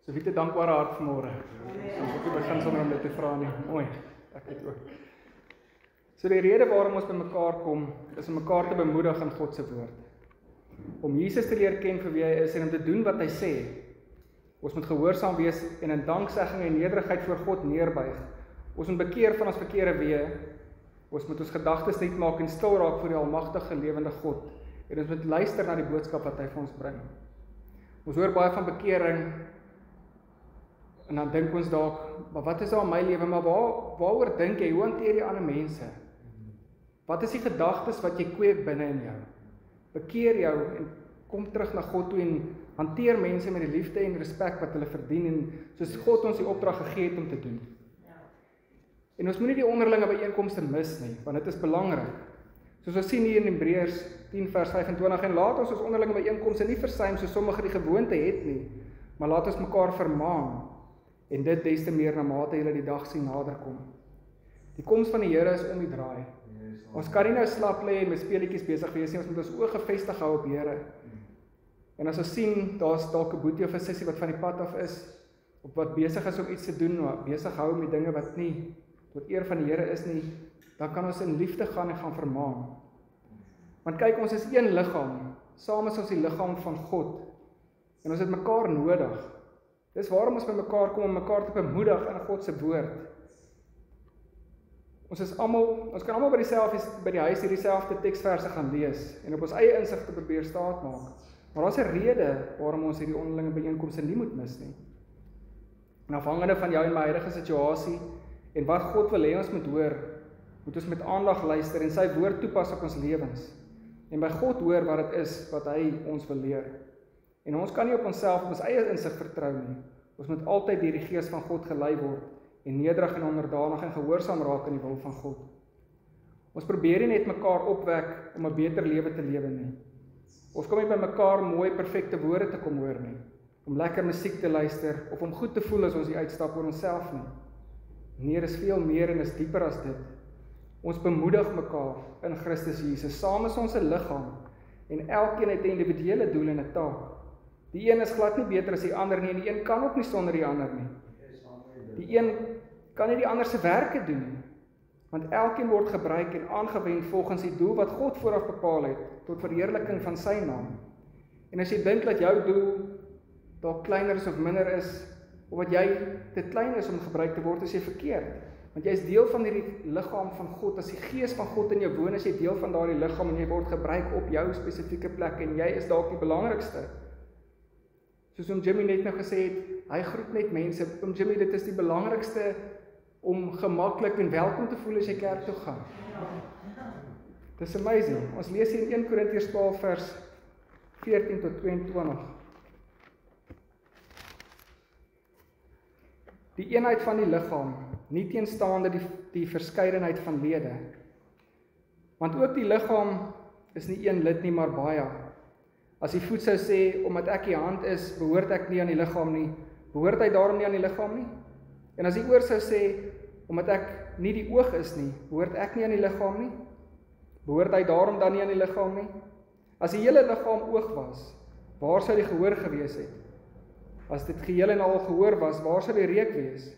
So wie 'n dankbare hart vanmôre. Ons wil begin sonder om dit te vra nie. Mooi. Ek het ook. So die rede waarom ons by mekaar kom, is om mekaar te bemoedig in God se woord. Om Jesus te leer ken vir wie hy is en om te doen wat hy sê. Ons moet gehoorsaam wees en in danksegging en nederigheid voor God neerbuig. Ons moet bekeer van ons verkeerde weë. Ons moet ons gedagtes net maak en stil raak voor die almagtige lewende God. En ons moet luister na die boodskap wat hy vir ons bring. Ons hoor baie van bekering en dan dink ons dalk, maar wat is daar in my lewe? Maar waaroor dink jy? Hoe hanteer jy ander mense? Wat is die gedagtes wat jy kweek binne in jou? Bekeer jou en kom terug na God toe en hanteer mense met die liefde en respek wat hulle verdien en soos God ons die opdrag gegee het om te doen. En ons moet nie die onderlinge byeenkomste mis nie, want dit is belangrik. Soos ons sien hier in Hebreërs 10 vers 25 en laat ons onderlinge byeenkomste nie versuim soos sommige die gewoonte het nie, maar laat ons mekaar vermaan en dit des te meer na mate julle die dag sien naderkom. Die koms van die Here is om die draai. Ons kan nie nou slap lê en met speletjies besig wees nie, ons moet ons oë gefestig hou op Here. En as ons sien, daar's dalk 'n boetie of 'n sussie wat van die pad af is, of wat besig is om iets te doen, wat besig hou met dinge wat nie tot eer van die Here is nie, dan kan ons in liefde gaan en gaan vermaan. Want kyk, ons is een liggaam, saam is ons die liggaam van God, en ons het mekaar nodig. Dis waarom ons by mekaar kom om mekaar te bemoedig in God se woord. Ons kan almal by die huis hierdie selfde teksverse gaan lees en op ons eie insig te probeer staat maak. Maar daar's 'n rede waarom ons hierdie onderlinge byeenkomste nie moet mis nie. En afhangende van jou en my huidige situasie en wat God wil hê ons moet hoor, moet ons met aandag luister en sy woord toepas op ons lewens. En by God hoor wat dit is wat hy ons wil leer. En ons kan nie op onsself op ons eie insig vertrou nie. Ons moet altyd deur die Gees van God gelei word en nederig en onderdanig en gehoorsaam raak in die wil van God. Ons probeer nie net mekaar opwek om 'n beter lewe te lewe nie. Ons kom nie by mekaar mooi perfekte woorde te kom hoor nie, om lekker musiek te luister of om goed te voel as ons die uitstap oor onsself nie. Nee, dis veel meer en is dieper as dit. Ons bemoedig mekaar in Christus Jesus. Saam is ons 'n liggaam en elkeen het 'n individuele doel en 'n taak. Die een is glad nie beter as die ander nie en die een kan ook nie sonder die ander nie. Die een kan nie die ander se werke doen nie, want elkeen word gebruik en aangewend volgens die doel wat God vooraf bepaal het, tot verheerliking van sy naam. En as jy dink dat jou doel dalk kleiner is of minder is, of wat jy te klein is om gebruik te word, is jy verkeerd. Want jy is deel van hierdie liggaam van God, as die Gees van God in jou woon, is jy deel van daardie liggaam en jy word gebruik op jou spesifieke plek en jy is dalk die belangrikste. Soos om Jimmy net nou gesê het, hy groet net mense. Om Jimmy, dit is die belangrikste om gemaklik en welkom te voel as jy kerk toe gaan. Dis amazing. Ons lees hier in 1 Korintiërs 12 vers 14 tot 22. Die eenheid van die liggaam, nie teenstaande die verskeidenheid van lede. Want ook die liggaam is nie een lid nie, maar baie. As die voet sou sê, omdat ek die hand is, behoort ek nie aan die liggaam nie, behoort hy daarom nie aan die liggaam nie? En as die oor sou sê, omdat ek nie die oog is nie, behoort ek nie aan die liggaam nie? Behoort hy daarom dan nie aan die liggaam nie? As die hele liggaam oog was, waar sou die gehoor gewees het? As dit geheel en al gehoor was, waar sou die reuk wees?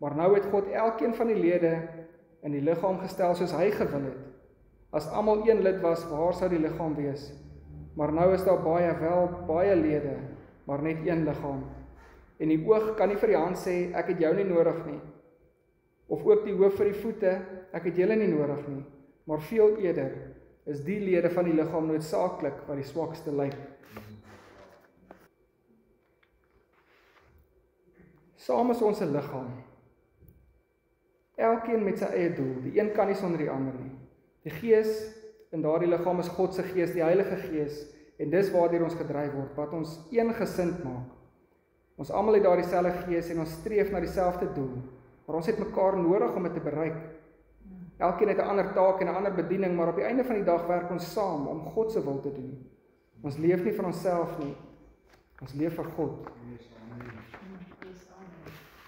Maar nou het God elkeen van die lede in die liggaam gestel soos hy gewil het. As almal een lid was, waar sou die liggaam wees? Maar nou is daar baie lede, maar net een liggaam. En die oog kan nie vir die hand sê, ek het jou nie nodig nie. Of ook die hoof vir die voete, ek het julle nie nodig nie. Maar veel eerder is die lede van die liggaam noodsaaklik wat die swakste lyk. Saam is ons 'n liggaam. Elkeen met sy eie doel. Die een kan nie sonder die ander nie. Die Gees in daardie liggaam is God se Gees, die Heilige Gees, en dis waardeur ons gedryf word, wat ons een gesind maak. Ons almal het daardie selfde Gees en ons streef na dieselfde doel, maar ons het mekaar nodig om dit te bereik. Elkeen het 'n ander taak en 'n ander bediening, maar op die einde van die dag werk ons saam om God se wil te doen. Ons leef nie vir onsself nie, ons leef vir God.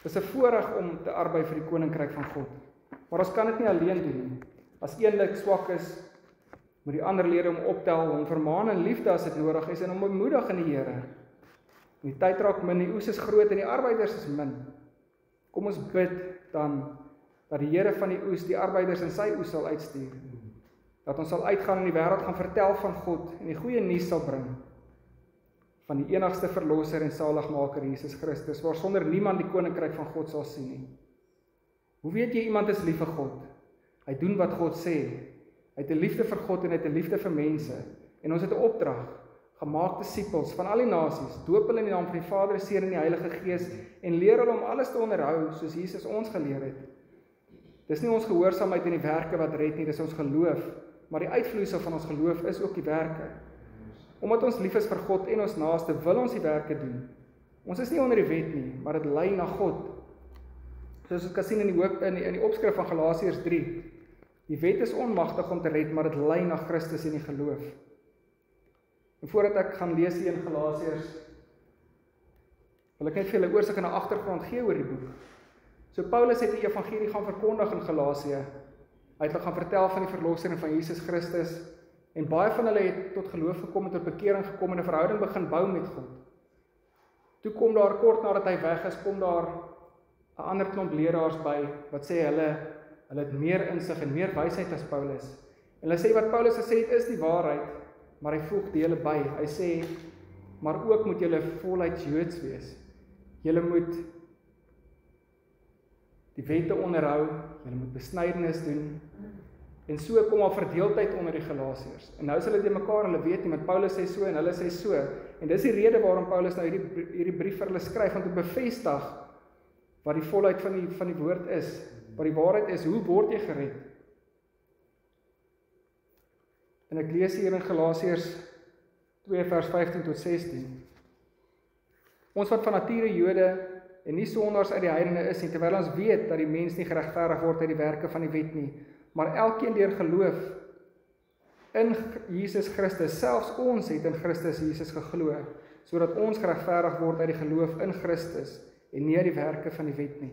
Dit is 'n voorreg om te arbei vir die koninkryk van God, maar ons kan dit nie alleen doen nie. As een lid swak is, moet die ander lede hom optel, hom vermaan in liefde as dit nodig is en hom bemoedig in die Here. Die tyd raak min, die oes is groot en die arbeiders is min. Kom ons bid dan dat die Here van die oes die arbeiders in sy oes sal uitstuur. Dat ons sal uitgaan in die wêreld gaan vertel van God en die goeie nuus sal bring van die enigste verlosser en saligmaker Jesus Christus, waarsonder niemand die koninkryk van God sal sien nie. Hoe weet jy iemand is lief vir God? Hy doen wat God sê. Hy het 'n liefde vir God en hy het 'n liefde vir mense. En ons het 'n opdrag, gemaak disippels van al die nasies, doop hulle in die naam van die Vader, Seun en die Heilige Gees en leer hulle om alles te onderhou soos Jesus ons geleer het. Dis nie ons gehoorsaamheid in die werke wat red nie, dis ons geloof, maar die uitvloeisel van ons geloof is ook die werke. Omdat ons lief is vir God en ons naaste, wil ons die werke doen. Ons is nie onder die wet nie, maar dit lei na God. Soos ons kan sien in die opskrif van Galasiërs 3. Die wet is onmagtig om te red, maar dit lei na Christus en die geloof. En voordat ek gaan lees hier in Galasiërs, wil ek net vir julle oorsig en 'n agtergrond gee oor die boek. So Paulus het die evangelie gaan verkondig in Galasië. Hy het hulle gaan vertel van die verlosser en van Jesus Christus. En baie van hulle het tot geloof gekom en tot bekering gekom en 'n verhouding begin bou met God. Toe kom daar kort nadat hy weg is, kom daar 'n ander klomp leraars by wat sê hulle het meer insig en meer wysheid as Paulus. En hulle sê wat Paulus gesê het is die waarheid, maar hy voeg dele by. Hy sê, maar ook moet julle voluit Joods wees. Julle moet die wette onderhou, julle moet besnydenis doen. En so kom al verdeeldheid onder die Galasiërs. En nou is hulle te mekaar, hulle weet nie, want Paulus sê so en hulle sê so. En dis die rede waarom Paulus nou hierdie brief vir hulle skryf, om te bevestig wat die volheid van die woord is, wat die waarheid is, hoe word jy gered? En ek lees hier in Galasiërs 2 vers 15 tot 16. Ons wat van nature Jode en nie sondaars uit die heidene is nie, terwyl ons weet dat die mens nie geregverdig word uit die werke van die wet nie, maar elkeen deur geloof in Jesus Christus, selfs ons het in Christus Jesus geglo, sodat ons geregverdig word uit die geloof in Christus en nie uit die werke van die wet nie.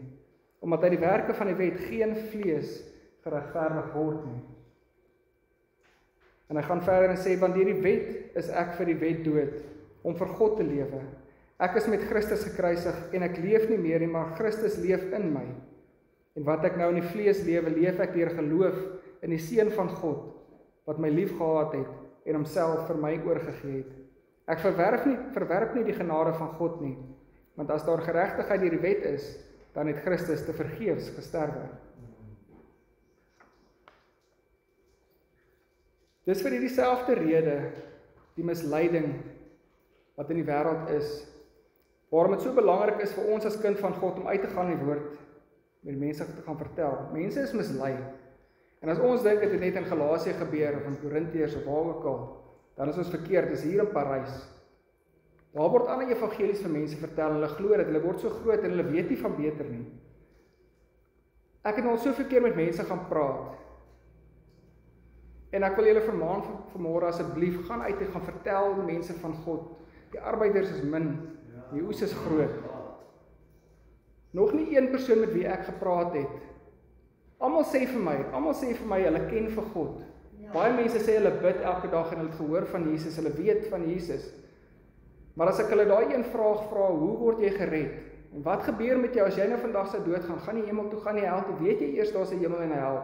Omdat uit die werke van die wet geen vlees geregverdig word nie. En hy gaan verder en sê, want deur die wet is ek vir die wet dood, om vir God te lewe. Ek is met Christus gekruisig en ek leef nie meer nie, maar Christus leef in my. En wat ek nou in die vlees lewe, leef ek deur geloof in die Seun van God, wat my lief gehad het en homself vir my oorgegee het. Ek verwerp nie die genade van God nie, want as daar geregtigheid deur die wet is, dan het Christus te vergeefs gesterwe. Dis vir hierdie selfde rede, die misleiding wat in die wêreld is, waarom dit so belangrik is vir ons as kind van God om uit te gaan in die woord, met die mense te gaan vertel. Mense is mislei. En as ons dink dit het net in Galasië gebeur, of in Korintiërs, of waar ook al, dan is ons verkeerd, dis hier in Parys. Daar word ander evangelies vir mense vertel, hulle glo dit, hulle word so groot, en hulle weet nie van beter nie. Ek het al soveel keer met mense gaan praat, en ek wil julle vermaan vanmôre asseblief, gaan uit en gaan vertel mense van God. Die arbeiders is min, die oes is groot. Nog nie een persoon met wie ek gepraat het. Almal sê vir my, hulle ken vir God. Baie mense sê hulle bid elke dag en hulle het gehoor van Jesus, hulle weet van Jesus. Maar as ek hulle daai een vraag vra, hoe word jy gered? En wat gebeur met jou as jy nou vandag sou doodgaan? Gaan jy hemel toe, gaan jy hel toe? Weet jy eers daar's 'n hemel en 'n hel?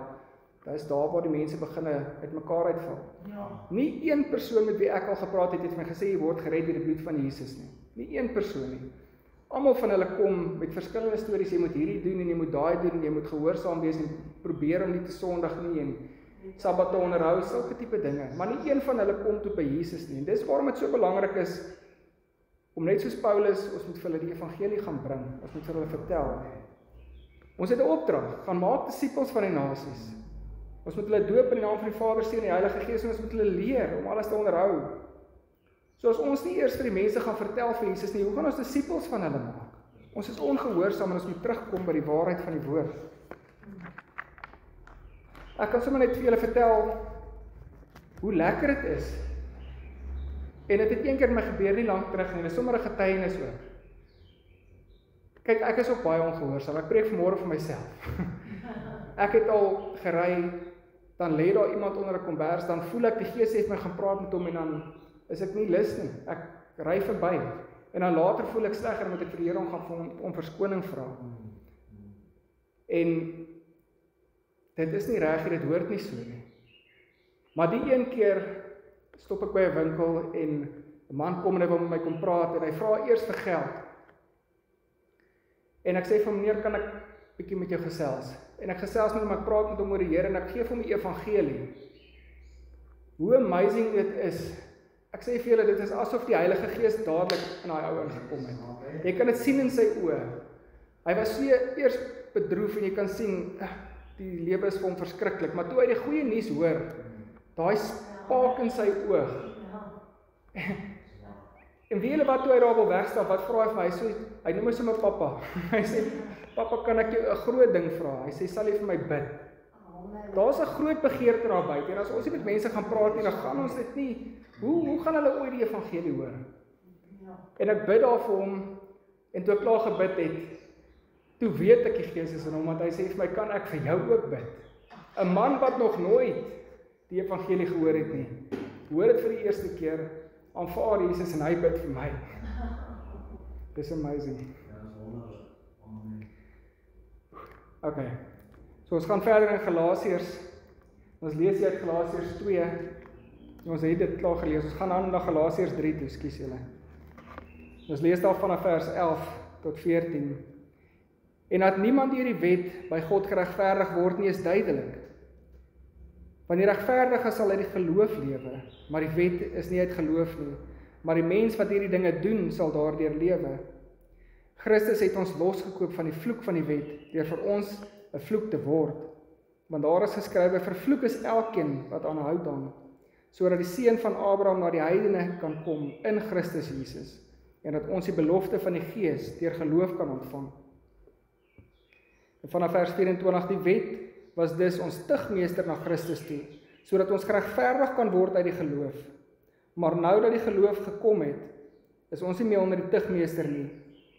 Dit is daar waar die mense begin uit mekaar uitval. Ja. Nie een persoon met wie ek al gepraat het vir my gesê jy word gered deur die bloed van Jesus nie. Nie een persoon nie. Almal van hulle kom met verskillende stories, jy moet hierdie doen en jy moet daai doen en jy moet gehoorsaam wees en probeer om nie te sondig nie en Sabbat te onderhou, sulke tipe dinge. Maar nie een van hulle kom toe by Jesus nie. En dis waarom dit so belangrik is om net soos Paulus, ons moet vir hulle die evangelie gaan bring, ons moet vir hulle vertel. Ons het 'n opdrag, gaan maak disippels van die nasies. Ons moet hulle doop in die naam van die Vader, Seun en die Heilige Gees en ons moet hulle leer om alles te onderhou. So as ons nie eers vir die mense gaan vertel van Jesus nie, hoe gaan ons disippels van hulle maak? Ons is ongehoorsaam en ons moet terugkom by die waarheid van die woord. Ek kan sommer net vir julle vertel hoe lekker dit is. En dit het een keer my gebeur nie lank terug nie, dit is sommer 'n getuienis ook. Kyk, ek is ook baie ongehoorsaam. Ek preek vanmôre vir myself. Ek het al gery, dan lê daar iemand onder 'n kombers, dan voel ek die Gees het my gaan praat met hom en dan is ek nie lus nie. Ek ry verby En dan later voel ek sleg en moet ek vir die Here om verskoning vra. En dit is nie reg, dit hoort nie so nie. Maar die een keer stop ek by 'n winkel en 'n man kom en hy wil met my kom praat en hy vra eers vir geld. En ek sê vir hom, meneer, kan ek bietjie met jou gesels? En ek gesels met hom, ek praat met hom oor die Here en ek gee vir hom die evangelie. Hoe amazing dit is. Ek sê vir julle, dit is asof die Heilige Gees dadelik in daai ou ingekom het. Jy kan dit sien in sy oë. Hy was so eers bedroef en jy kan sien, die lewe is vir hom verskriklik, maar toe hy die goeie nuus hoor, daai spaak in sy oog. En weet julle wat, toe hy daar wil wegstap, wat vra hy vir my? Hy noem my so my pappa. Hy sê, pappa, kan ek jou 'n groot ding vra? Hy sê, sal jy vir my bid? Daar's 'n groot begeerte daar buite, en as ons nie met mense gaan praat nie, dan gaan ons dit nie. Hoe gaan hulle ooit die evangelie hoor? En ek bid daar vir hom, en toe ek klaar gebid het, toe weet ek die Gees is in hom, want hy sê vir my, kan ek vir jou ook bid? 'n Man wat nog nooit die evangelie gehoor het nie, hoor dit vir die eerste keer, aanvaar Jesus en hy bid vir my. Dis amazing. Okay, so ons gaan verder in Galasiërs. Ons lees hier uit Galasiërs 2. Ons het dit klaar gelees. Ons gaan aan na Galasiërs 3 toe, skus julle. Ons lees daar vanaf vers 11 tot 14. En dat niemand deur die wet by God geregverdig word nie, is duidelik. Want die regverdige sal uit die geloof lewe, maar die wet is nie uit geloof nie, maar die mens wat hierdie dinge doen, sal daardeur lewe. Christus het ons losgekoop van die vloek van die wet, deur vir ons 'n vloek te word. Want daar is geskrywe, vervloek is elkeen wat aanhou dan, sodat die seun van Abraham na die heidene kan kom in Christus Jesus, en dat ons die belofte van die Gees deur geloof kan ontvang. En vanaf vers 24, die wet was dus ons tugmeester na Christus toe, sodat ons geregverdig kan word uit die geloof. Maar nou dat die geloof gekom het, is ons nie meer onder die tugmeester nie,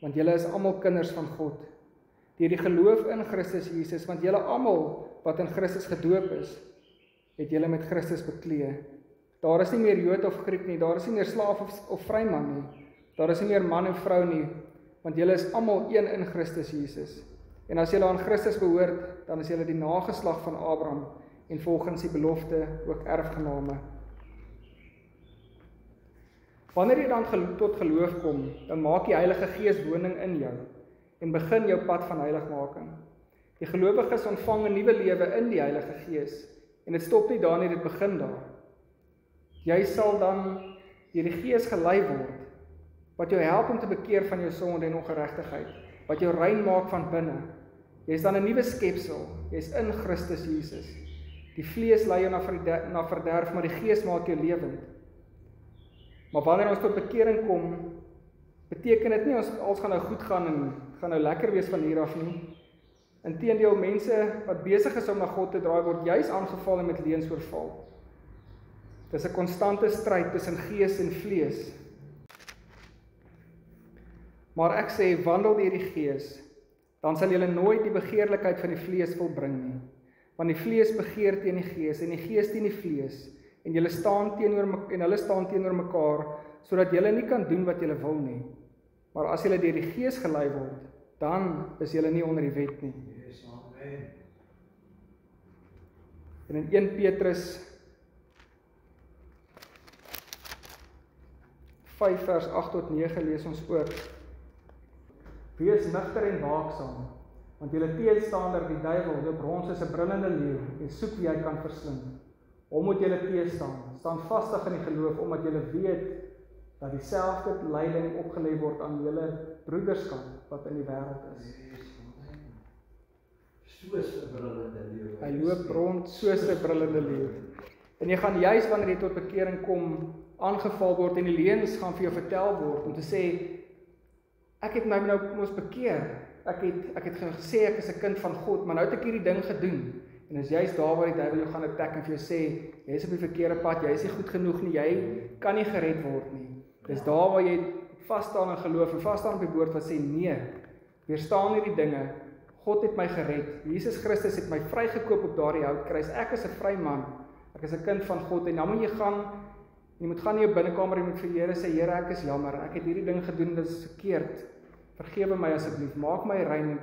want julle is almal kinders van God. Deur die geloof in Christus Jesus, want julle almal wat in Christus gedoop is, het julle met Christus beklee. Daar is nie meer Jood of Griek nie, daar is nie meer slaaf of vryman nie, daar is nie meer man en vrou nie, want julle is almal een in Christus Jesus. En as julle aan Christus behoort, dan is julle die nageslag van Abraham en volgens die belofte ook erfgename. Wanneer jy dan tot geloof kom, dan maak die Heilige Gees woning in jou en begin jou pad van heiligmaking. Die gelowiges ontvang 'n nuwe lewe in die Heilige Gees en dit stop nie daar nie, dit begin daar. Jy sal dan deur die Gees gelei word, wat jou help om te bekeer van jou sonde en ongeregtigheid, wat jou rein maak van binne. Jy is dan 'n nuwe skepsel, jy is in Christus Jesus. Die vlees lei jou na verderf, maar die Gees maak jou lewend. Maar wanneer ons tot bekering kom, beteken dit nie ons gaan nou goed gaan en gaan nou lekker wees van hier af nie. Inteendeel, mense wat besig is om na God te draai, word juis aangeval en met leuns oorval. Dis 'n konstante stryd tussen gees en vlees. Maar ek sê, wandel deur die Gees, dan sal julle nooit die begeerlikheid van die vlees volbring nie. Want die vlees begeer teen die Gees en die Gees teen die vlees, en hulle staan teenoor mekaar, sodat julle nie kan doen wat julle wil nie. Maar as julle deur die Gees gelei word, dan is julle nie onder die wet nie. En in 1 Petrus 5 vers 8 tot 9 lees ons ook: Wees nugter en waaksaam, want julle teenstander die duiwel loop rond soos 'n brullende leeu en soek wie hy kan verslind. Hom moet julle teëstaan, staan vastig in die geloof, omdat julle weet dat dieselfde lyding opgelê word aan julle broederskap wat in die wêreld is. Soos 'n brullende leeu. Hy loop rond soos 'n brullende leeu. En jy gaan juis wanneer jy tot bekering kom, aangeval word en die leuns gaan vir jou vertel word om te sê, ek het my nou mos bekeer. Ek het gesê ek is 'n kind van God, maar nou het ek hierdie ding gedoen. En is juist daar waar die duiwel jou gaan attack en vir jou sê, jy is op die verkeerde pad, jy is nie goed genoeg nie, jy kan nie gered word nie. Dis daar waar jy vasstaan in geloof en vasstaan op die woord wat sê, nee, weerstaan hierdie dinge. God het my gered. Jesus Christus het my vrygekoop op daardie houtkruis. Ek is 'n vry man. Ek is 'n kind van God en dan moet jy gaan Jy moet gaan in jou binnekamer, jy moet vir die Here sê, Here, ek is jammer, ek het hierdie ding gedoen, dit is verkeerd. Vergewe my asseblief, maak my rein en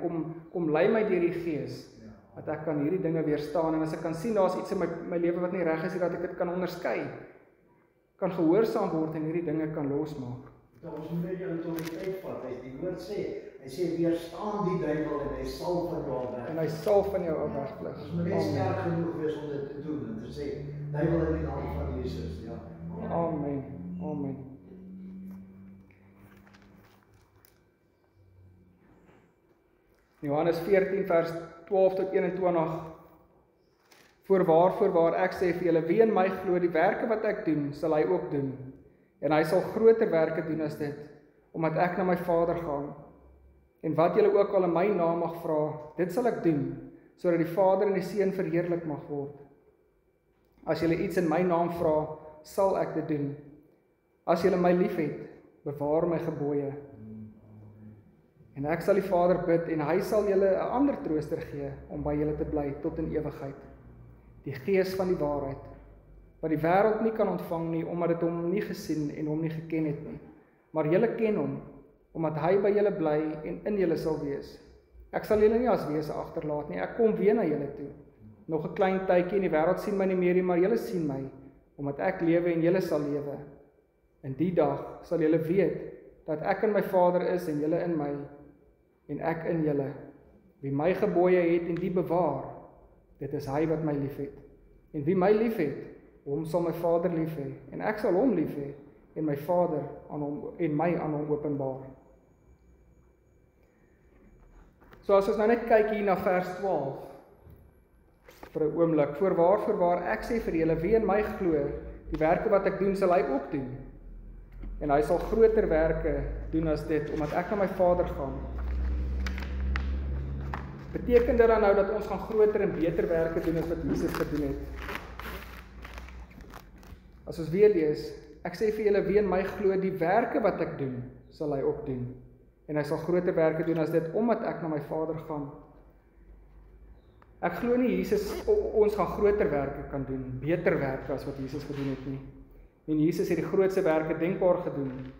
kom lei my deur die Gees, dat ek kan hierdie dinge weerstaan, en as ek kan sien, daar is iets in my lewe wat nie reg is, dat ek dit kan onderskei, kan gehoorsaam word en hierdie dinge kan losmaak. Ons moet net die autoriteit vat, die woord hy sê, weerstaan die duiwel en hy sal van jou weg. En hy sal van jou wegvlug. Ons moet net sterk genoeg wees om dit te doen, en te sê, duiwel in die naam van Jesus, ja. Amen, amen. Johannes 14 vers 12 tot 21. Voorwaar, ek sê vir julle, wie in my glo, die werke wat ek doen, sal hy ook doen. En hy sal groter werke doen as dit, omdat ek na my Vader gaan. En wat julle ook al in my naam mag vra, dit sal ek doen, sodat die Vader en die Seun verheerlik mag word. As julle iets in my naam vra, sal ek dit doen. As julle my liefhet, bewaar my gebooie. En ek sal die Vader bid, en hy sal julle 'n ander trooster gee, om by julle te bly tot in ewigheid. Die Gees van die waarheid, wat die wêreld nie kan ontvang nie, omdat dit hom nie gesien en hom nie geken het nie. Maar julle ken hom, omdat hy by julle bly en in julle sal wees. Ek sal julle nie as wese agterlaat nie, ek kom weer na julle toe. Nog 'n klein tydjie en die wêreld sien my nie meer nie, maar julle sien my, omdat ek lewe en julle sal lewe. In die dag sal julle weet, dat ek in my Vader is en julle in my, en ek in julle. Wie my gebooie het en die bewaar, dit is hy wat my liefhet. En wie my liefhet, hom sal my Vader lief hê, en ek sal hom lief hê, en my Vader aan hom en my aan hom openbaar. So as ons nou net kyk hier na vers 12, vir 'n oomblik, voorwaar, ek sê vir julle, wie in my glo, die werke wat ek doen, sal hy ook doen. En hy sal groter werke doen as dit, omdat ek na my Vader gaan. Beteken dit dan nou dat ons gaan groter en beter werke doen as wat Jesus gedoen het? As ons weer lees, ek sê vir julle, wie in my glo, die werke wat ek doen, sal hy ook doen. En hy sal groter werke doen as dit, omdat ek na my Vader gaan. Ek glo nie ons gaan groter werke kan doen, beter werke as wat Jesus gedoen het nie. En Jesus het die grootste werke denkbaar gedoen.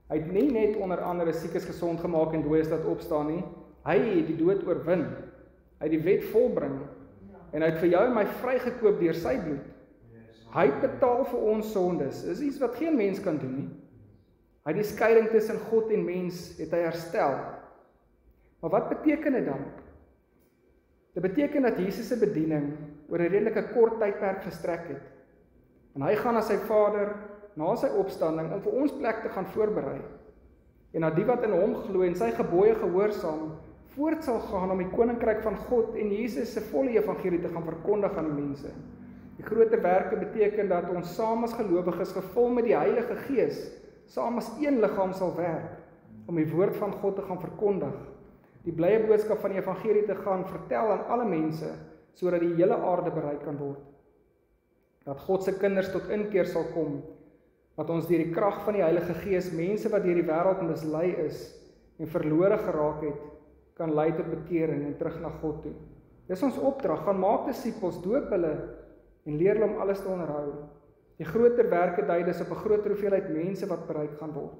Hy het nie net onder andere siekes gesond gemaak en dooies laat opstaan nie. Hy het die dood oorwin. Hy het die wet volbring. En hy het vir jou en my vrygekoop deur sy bloed. Hy het betaal vir ons sondes. Dis iets wat geen mens kan doen nie. Hy het die skeiding tussen God en mens het hy herstel. Maar wat beteken dit dan? Dit beteken dat Jesus se bediening oor 'n redelike kort tydperk gestrek het. En hy gaan na sy Vader na sy opstanding om vir ons plek te gaan voorberei. En dat die wat in hom glo en sy gebooie gehoorsaam, voort sal gaan om die koninkryk van God en Jesus se volle evangelie te gaan verkondig aan die mense. Die groter werke beteken dat ons saam as gelowiges gevul met die Heilige Gees, saam as een liggaam sal werk, om die woord van God te gaan verkondig, die blye boodskap van die evangelie te gaan vertel aan alle mense, sodat die hele aarde bereik kan word. Dat God se kinders tot inkeer sal kom, dat ons deur die krag van die Heilige Gees mense wat deur die wêreld mislei is en verlore geraak het, kan lei tot bekering en terug na God toe. Dis ons opdrag, gaan maak disippels, doop hulle en leer hulle om alles te onderhou. Die groter werke dui dus op 'n groter hoeveelheid mense wat bereik gaan word.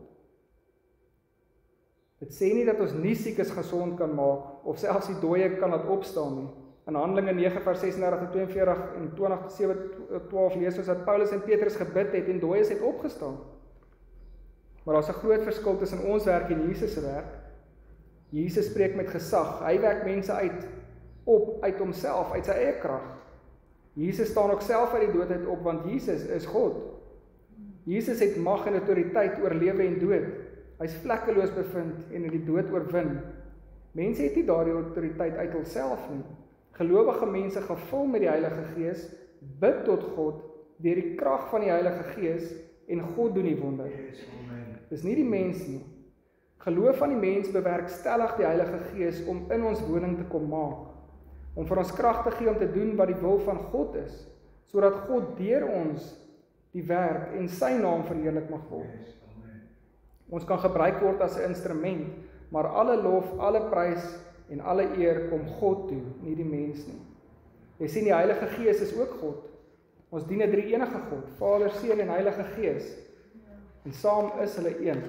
Dit sê nie dat ons nie siekes gesond kan maak of selfs die dooie kan laat opstaan nie. In Handelinge 9 vers 36 tot 42 en 20:7-12 lees ons dat Paulus en Petrus gebid het en dooies het opgestaan. Maar daar's 'n groot verskil tussen ons werk en Jesus se werk. Jesus spreek met gesag. Hy wek mense uit homself, uit sy eie krag. Jesus staan ook self uit die dood uit op, want Jesus is God. Jesus het mag en autoriteit oor lewe en dood. Hy's vlekkeloos bevind en het die dood oorwin. Mense het nie daardie autoriteit uit hulself nie. Gelowige mense gevul met die Heilige Gees, bid tot God deur die krag van die Heilige Gees en God doen die wonder. Dis nie die mens nie. Geloof van die mens bewerkstellig die Heilige Gees om in ons woning te kom maak, om vir ons krag te gee om te doen wat die wil van God is, sodat God deur ons die werk en sy naam verheerlik mag word. Ons kan gebruik word as 'n instrument, maar alle lof, alle prys en alle eer kom God toe, nie die mens nie. Jy sien, die Heilige Gees is ook God. Ons dien 'n drie-enige God, Vader, Seun en Heilige Gees. En saam is hulle een.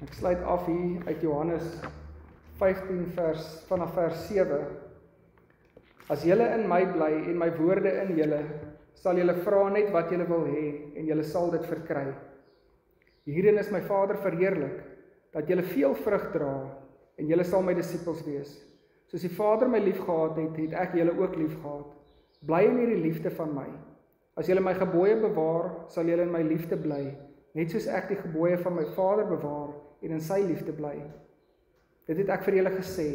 Ek sluit af hier uit Johannes 15 vanaf vers 7. As julle in my bly en my woorde in julle, sal julle vra net wat julle wil hê en julle sal dit verkry. Hierin is my Vader verheerlik, dat julle veel vrug dra en julle sal my disippels wees. Soos die Vader my liefgehad het, het ek julle ook liefgehad. Bly in hierdie liefde van my. As julle my gebooie bewaar, sal julle in my liefde bly, net soos ek die gebooie van my Vader bewaar en in sy liefde bly. Dit het ek vir julle gesê,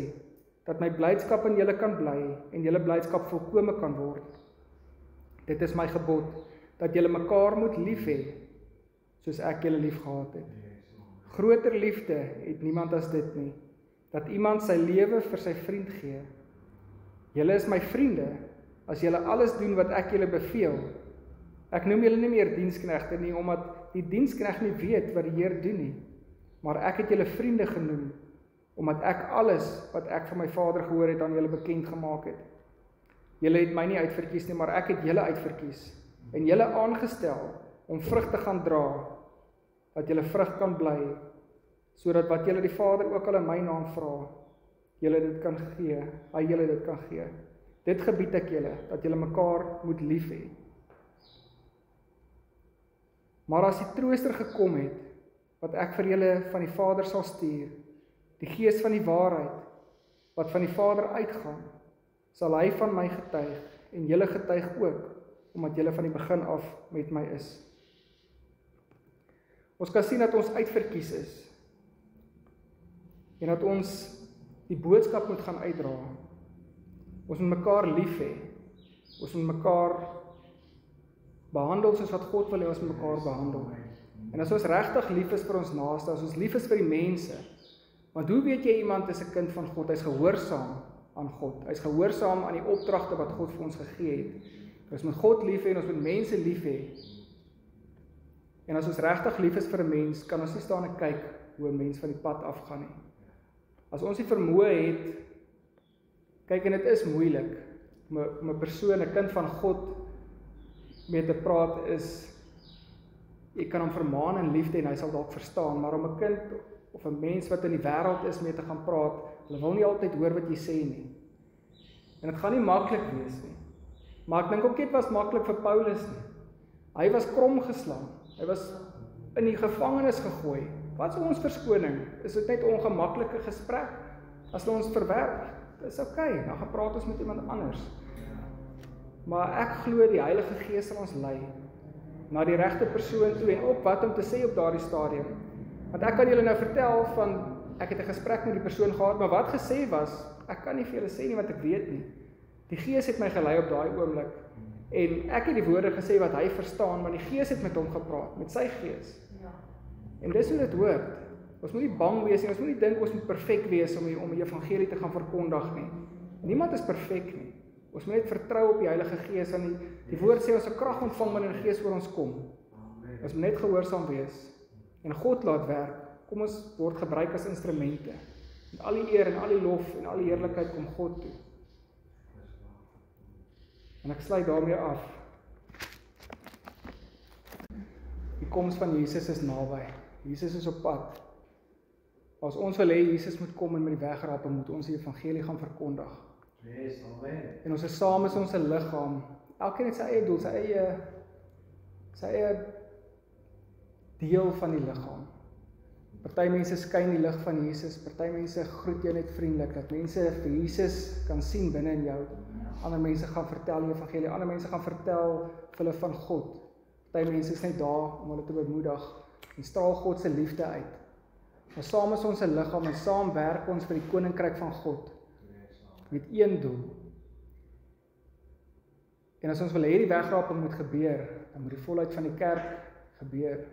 dat my blydskap in julle kan bly en julle blydskap volkome kan word. Dit is my gebod, dat julle mekaar moet lief hê, soos ek julle lief gehad het. Groter liefde het niemand as dit nie, dat iemand sy lewe vir sy vriend gee. Julle is my vriende, as julle alles doen wat ek julle beveel. Ek noem julle nie meer diensknegte nie, omdat die diensknegt nie weet wat die Heer doen nie, maar ek het julle vriende genoem, omdat ek alles wat ek van my Vader gehoor het aan julle bekend gemaak het. Julle het my nie uitverkies nie, maar ek het julle uitverkies, en julle aangestel, om vrug te gaan dra, dat julle vrug kan bly, sodat wat julle die Vader ook al in my naam vra, julle dit kan gee, hy julle dit kan gee. Dit gebied ek julle, dat julle mekaar moet lief hê. Maar as die Trooster gekom het, wat ek vir julle van die Vader sal stuur, die Gees van die waarheid, wat van die Vader uitgaan, sal hy van my getuig, en julle getuig ook, omdat julle van die begin af met my is. Ons kan sien dat ons uitverkies is, en dat ons die boodskap moet gaan uitdra. Ons moet mekaar lief hê, ons moet mekaar behandel soos wat God wil hê ons moet mekaar behandel. En as ons regtig lief is vir ons naaste, as ons lief is vir die mense, want hoe weet jy iemand is 'n kind van God? Hy's gehoorsaam aan God. Hy's gehoorsaam aan die opdragte wat God vir ons gegee het. Ons moet God lief hê en ons moet mense lief hê. En as ons regtig lief is vir 'n mens, kan ons nie staan en kyk hoe 'n mens van die pad afgaan nie. As ons die vermoë het, kyk, en dit is moeilik om 'n persoon, 'n kind van God mee te praat, is jy kan hom vermaan in liefde en hy sal dalk verstaan, maar om 'n kind of 'n mens wat in die wêreld is mee te gaan praat, hulle wil nie altyd hoor wat jy sê nie. En dit gaan nie maklik wees nie. Maar ek dink ook dit was maklik vir Paulus nie. Hy was krom geslaan. Hy was in die gevangenis gegooi. Wat is ons verskoning? Is dit net 'n ongemaklike gesprek? As ons verwerp, dis okay, dan gaan praat ons met iemand anders. Maar ek glo die Heilige Gees sal ons lei na die regte persoon toe en ook wat om te sê op daardie stadium. Want ek kan julle nou vertel van, ek het 'n gesprek met die persoon gehad, maar wat gesê was, ek kan nie vir julle sê nie wat ek weet nie. Die Gees het my gelei op daai oomblik. En ek het die woorde gesê wat hy verstaan, maar die Gees het met hom gepraat, met sy Gees. Ja. En dis hoe dit hoort. Ons moet nie bang wees nie, ons moet nie dink ons moet perfek wees om die evangelie te gaan verkondig nie. Niemand is perfek nie. Ons moet net vertrou op die Heilige Gees, want die woord sê ons 'n krag ontvang wanneer die Gees oor ons kom. Ons moet net gehoorsaam wees en God laat werk. Kom ons word gebruik as instrumente. En al die eer en al die lof en al die heerlikheid kom God toe. En ek sluit daarmee af. Die koms van Jesus is naby. Jesus is op pad. As ons wil hê Jesus moet kom en met die wegraap, moet ons die evangelie gaan verkondig. Yes, amen. En ons is saam as ons 'n liggaam. Elkeen het sy eie doel, sy eie deel van die liggaam. Party mense skyn die lig van Jesus, party mense groet jou net vriendelik, dat mense vir Jesus kan sien binne in jou. Ander mense gaan vertel die evangelie, ander mense gaan vertel vir hulle van God. Party mense is net daar om hulle te bemoedig en straal God se liefde uit. Maar saam is ons 'n liggaam en saam werk ons vir die koninkryk van God met een doel. En as ons wil hê die wegraping moet gebeur, dan moet die volheid van die kerk gebeur.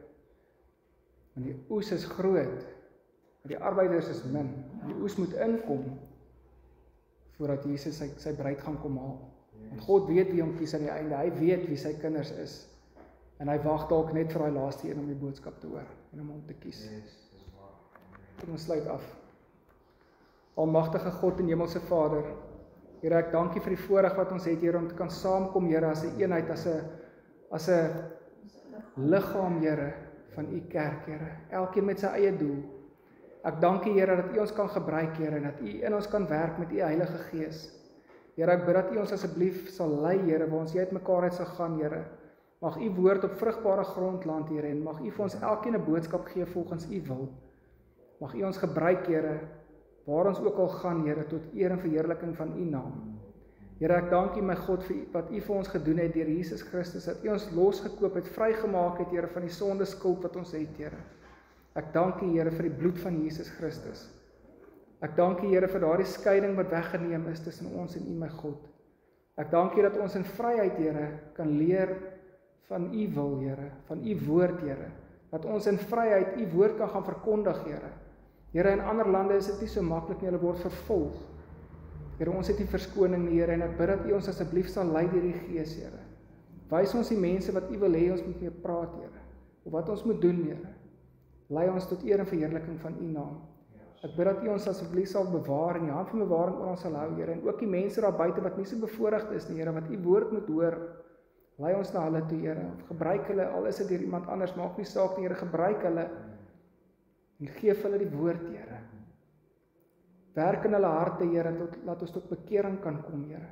Want die oes is groot, maar die arbeiders is min. Die oes moet inkom voordat Jesus sy bruid gaan kom haal. Want God weet wie hom kies aan die einde. Hy weet wie sy kinders is. En hy wag dalk net vir daai laaste een om die boodskap te hoor en om hom te kies. Kom ons sluit af. Almagtige God en Hemelse Vader, Here, ek dankie vir die voorreg wat ons het, Here, om te kan saamkom, Here, as 'n eenheid, as 'n liggaam, Here, van U kerk, Here, elkeen met sy eie doel. Ek dank U, Here, dat U ons kan gebruik, Here, en dat U in ons kan werk met U Heilige Gees. Here, ek bid dat U ons asseblief sal lei, Here, waar ons uitmekaar uit sal gaan, Here. Mag U woord op vrugbare grond land, Here, en mag U vir ons elkeen 'n boodskap gee volgens U wil. Mag U ons gebruik, Here, waar ons ook al gaan, Here, tot eer en verheerliking van U naam. Here, ek dank U, my God, vir wat U vir ons gedoen het deur Jesus Christus, dat U ons losgekoop het, vrygemaak het, Here, van die sonde skuld wat ons het, Here. Ek dank U, Here, vir die bloed van Jesus Christus. Ek dank U, Here, vir daardie skeiding wat weggeneem is tussen ons en U, my God. Ek dank U dat ons in vryheid, Here, kan leer van U wil, Here, van U woord, Here. Dat ons in vryheid U woord kan gaan verkondig, Here. Here, in ander lande is dit nie so maklik nie, hulle word vervolg. Here, ons het nie verskoning nie, Here, en ek bid dat U ons asseblief sal lei deur die Gees, Here. Wys ons die mense wat U wil hê ons moet mee praat, Here, of wat ons moet doen, Here. Lei ons tot eer en verheerliking van U naam. Ek bid dat U ons asseblief sal bewaar en die hand van bewaring oor ons sal hou, Here, en ook die mense daar buite wat nie so bevoorregd is nie, Here, wat U woord moet hoor. Lei ons na hulle toe, Here, of gebruik hulle, al is dit deur iemand anders, maak nie saak nie, Here, gebruik hulle en geef hulle die woord, Here. Werk in hulle harte, Here, laat ons tot bekering kan kom, Here.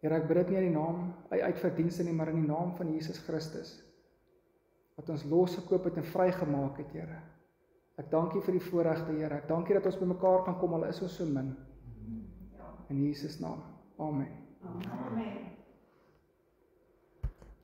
Here, ek bid dit nie in die naam uit verdienste nie, maar in die naam van Jesus Christus, wat ons losgekoop het en vrygemaak het, Here. Ek dank U vir die voorregte, Here. Ek dank U dat ons by mekaar kan kom, al is ons so min. In Jesus naam. Amen. Amen.